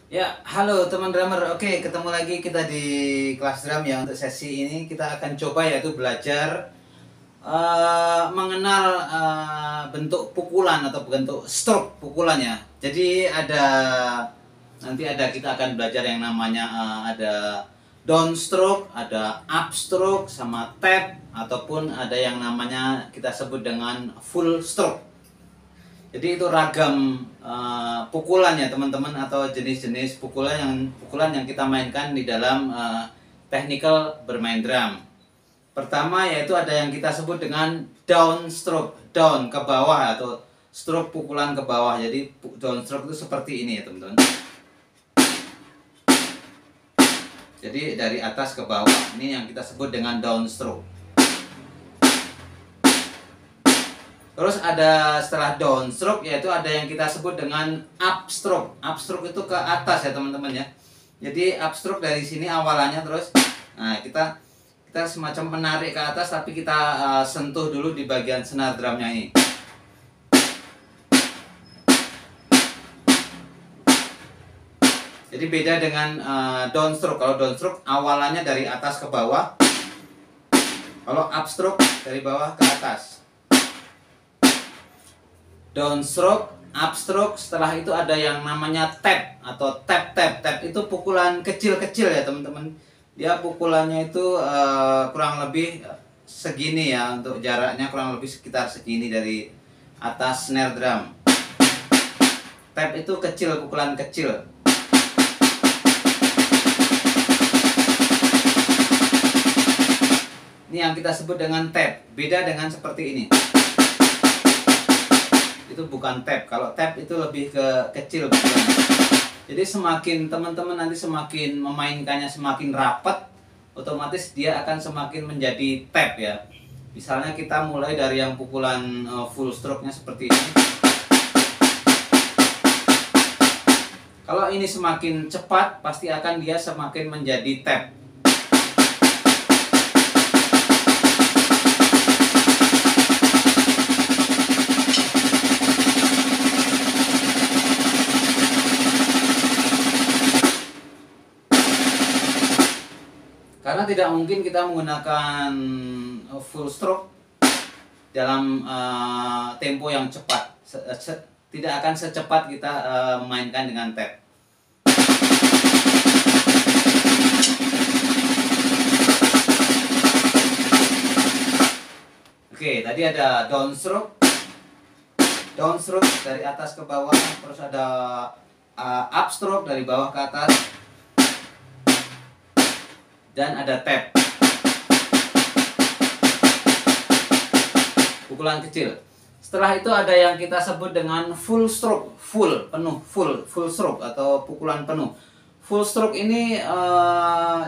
Ya, halo teman drummer. Oke, ketemu lagi kita di kelas drum ya. Untuk sesi ini kita akan coba yaitu belajar mengenal bentuk pukulan atau bentuk stroke pukulannya. Jadi nanti kita akan belajar yang namanya ada down stroke, ada up stroke, sama tap, ataupun ada yang namanya kita sebut dengan full stroke. Jadi itu ragam pukulan ya teman-teman, atau jenis-jenis pukulan yang kita mainkan di dalam technical bermain drum. Pertama yaitu ada yang kita sebut dengan down stroke, down ke bawah, atau stroke pukulan ke bawah. Jadi down stroke itu seperti ini ya teman-teman. Jadi dari atas ke bawah, ini yang kita sebut dengan down stroke. Terus ada setelah down stroke yaitu ada yang kita sebut dengan up stroke. Up stroke itu ke atas ya teman-teman ya. Jadi up stroke dari sini awalannya, terus nah kita semacam menarik ke atas, tapi kita sentuh dulu di bagian senar drumnya ini. Jadi beda dengan down stroke. Kalau down stroke awalannya dari atas ke bawah. Kalau up stroke dari bawah ke atas. Down stroke, up stroke, setelah itu ada yang namanya tap atau tap. Tap itu pukulan kecil-kecil ya teman-teman. Dia pukulannya itu kurang lebih segini ya, untuk jaraknya kurang lebih sekitar segini dari atas snare drum. Tap itu kecil, pukulan kecil. Ini yang kita sebut dengan tap. Beda dengan seperti ini. Itu bukan tap. Kalau tap itu lebih ke kecil pukulannya. Jadi semakin teman-teman nanti semakin memainkannya semakin rapat, otomatis dia akan semakin menjadi tap ya. Misalnya kita mulai dari yang pukulan full stroke-nya seperti ini. Kalau ini semakin cepat, pasti akan dia semakin menjadi tap. Karena tidak mungkin kita menggunakan full stroke dalam tempo yang cepat. Tidak akan secepat kita memainkan dengan tap. Oke, tadi ada down stroke. Down stroke dari atas ke bawah. Terus ada up stroke dari bawah ke atas. Dan ada tap, pukulan kecil. Setelah itu ada yang kita sebut dengan full stroke, full stroke atau pukulan penuh. Full stroke ini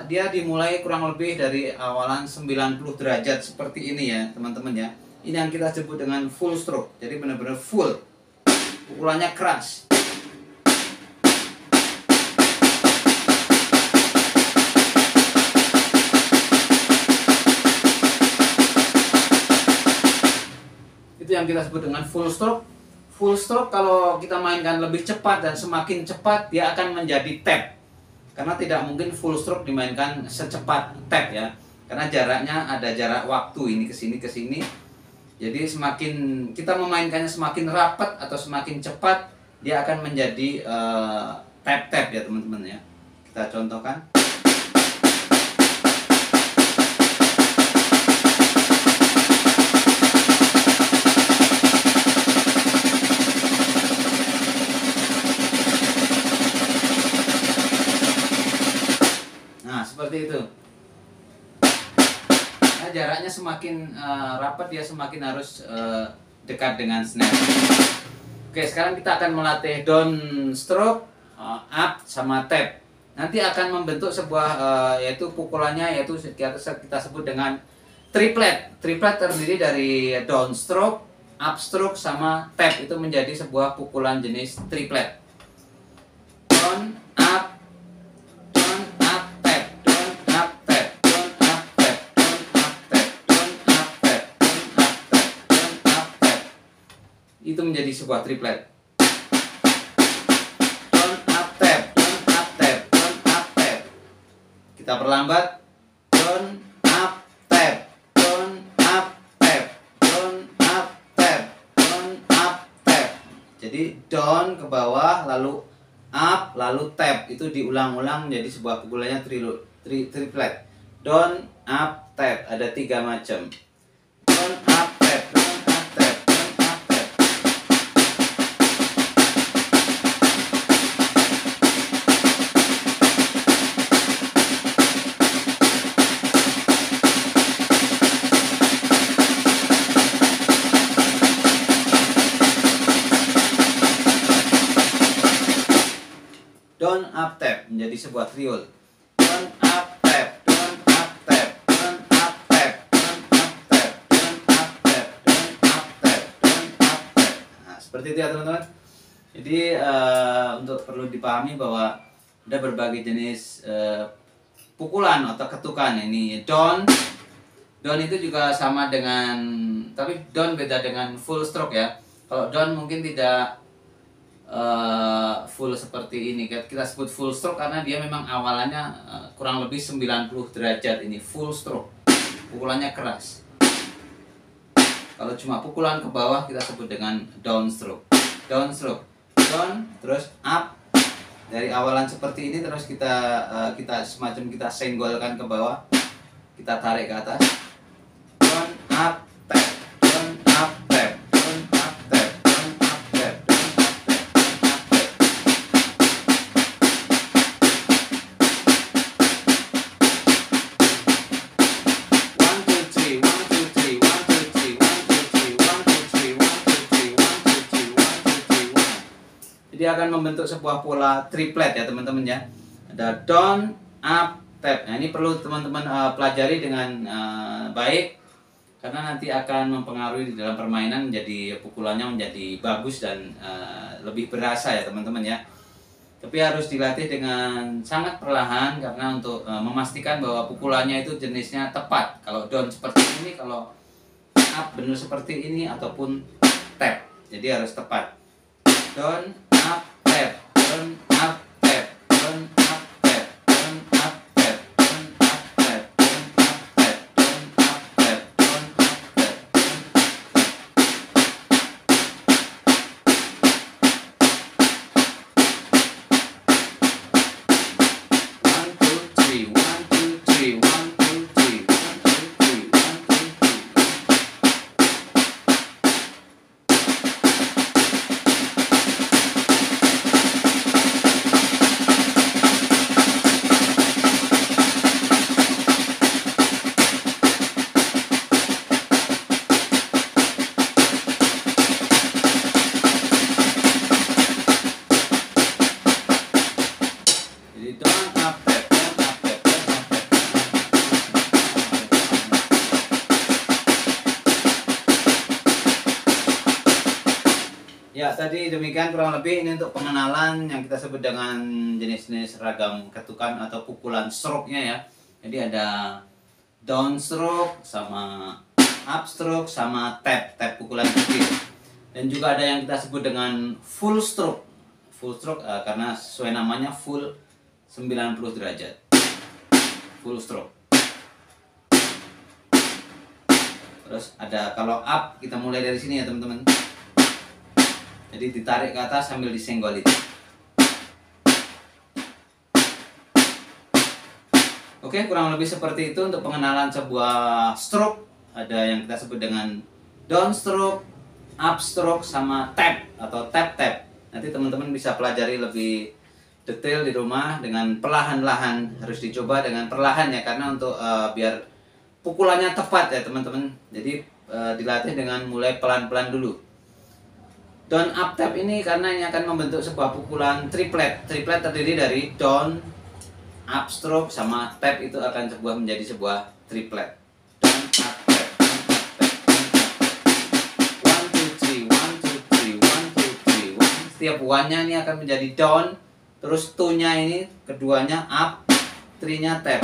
dia dimulai kurang lebih dari awalan 90 derajat seperti ini ya teman-teman ya. Ini yang kita sebut dengan full stroke. Jadi benar-benar full, pukulannya keras. Itu yang kita sebut dengan full stroke. Full stroke kalau kita mainkan lebih cepat dan semakin cepat dia akan menjadi tap. Karena tidak mungkin full stroke dimainkan secepat tap ya. Karena jaraknya ada jarak waktu, ini ke sini ke sini. Jadi semakin kita memainkannya semakin rapat atau semakin cepat, dia akan menjadi tap ya teman-teman ya. Kita contohkan. Seperti itu. Nah, jaraknya semakin rapat, dia semakin harus dekat dengan snare. Oke, sekarang kita akan melatih down stroke, up, sama tap. Nanti akan membentuk sebuah yaitu pukulannya yaitu kita sebut dengan triplet. Triplet terdiri dari down stroke, up stroke, sama tap. Itu menjadi sebuah pukulan jenis triplet. Down, up, itu menjadi sebuah triplet. Down, up, tap, down, Kita perlambat. Down, up, tap. Down, up, tap. Down, up, tap. Down, up, tap. Jadi down ke bawah, lalu up, lalu tap. Itu diulang-ulang menjadi sebuah pukulannya triplet. Down, up, tap. Ada 3 macam. Down, up, tap. Down, up, tap. Down, up, tap. Down, up, tap menjadi sebuah triol. Down, up, tap. Down, up, tap. Down, up, tap. Down, up, tap. Down, up, tap. Down, up, tap. Down, up, tap. Nah, seperti itu ya teman-teman. Jadi untuk perlu dipahami bahwa ada berbagai jenis pukulan atau ketukan. Ini down. Down itu juga sama dengan, tapi down beda dengan full stroke ya. Kalau down mungkin tidak full seperti ini. Kita sebut full stroke karena dia memang awalannya kurang lebih 90 derajat. Ini full stroke, pukulannya keras. Kalau cuma pukulan ke bawah kita sebut dengan down stroke. Down stroke, down terus up. Dari awalan seperti ini terus kita semacam kita senggolkan ke bawah, kita tarik ke atas. Down, up, tap. Down, up, tap. Down, up, tap. Down, up, tap. Down, up, tap. One, two, three. One, two, three. One, two, three. One, two, three. One, two, three. One, two, three. One, two, three. One, two, three. One. Jadi akan membentuk sebuah pola triplet ya teman-teman ya. Ada down, up, tap. Nah ini perlu teman-teman pelajari dengan baik, karena nanti akan mempengaruhi di dalam permainan, menjadi pukulannya menjadi bagus dan lebih berasa ya teman-teman ya. Tapi harus dilatih dengan sangat perlahan karena untuk memastikan bahwa pukulannya itu jenisnya tepat. Kalau down seperti ini, kalau up benar seperti ini, ataupun tap. Jadi harus tepat. Down, up, tap. Down, up, tap. Down, up, tap. Down, up, tap. Down, up, tap. Down, up, tap. Down, up, tap. Down, up, tap. One, two, three. One, two, three. One, two, three. One, two, three. One, two, three. Jadi down, up, tap, down, up, tap, down, up, tap. Ya, tadi demikian kurang lebih ini untuk pengenalan yang kita sebut dengan jenis-jenis ragam ketukan atau pukulan stroke-nya ya. Jadi ada down stroke sama up stroke sama tap pukulan kecil. Dan juga ada yang kita sebut dengan full stroke. Full stroke karena sesuai namanya full 90 derajat. Full stroke. Terus ada kalau up, kita mulai dari sini ya teman-teman. Jadi ditarik ke atas sambil disenggol itu. Oke, kurang lebih seperti itu untuk pengenalan sebuah stroke. Ada yang kita sebut dengan down stroke, up stroke, sama tap atau tap. Nanti teman-teman bisa pelajari lebih detail di rumah dengan perlahan-lahan. Harus dicoba dengan perlahan ya, karena untuk biar pukulannya tepat ya teman-teman. Jadi dilatih dengan mulai pelan-pelan dulu. Down, up, tap ini karena ini akan membentuk sebuah pukulan triplet. Triplet terdiri dari down, up stroke, sama tap. Itu akan menjadi sebuah triplet. Down, up, tap, down, up, tap, down, up, tap. 1, 2, 3, 1, 2, 3, 1, 2, 3, 1. Setiap one-nya ini akan menjadi down. Terus 2-nya ini keduanya up, 3-nya tap.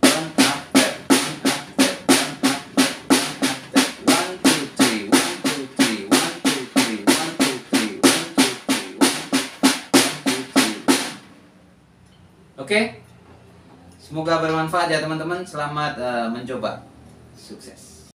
Down, up, tap, down, up, tap, down, up, tap, down, up, tap. 1, 2, 3, 1, 2, 3, 1, 2, 3, 1, 2, 3, 1, 2, 3, 1, 2, 3, 1, 2, 3. Oke? Semoga bermanfaat ya teman-teman. Selamat mencoba. Sukses.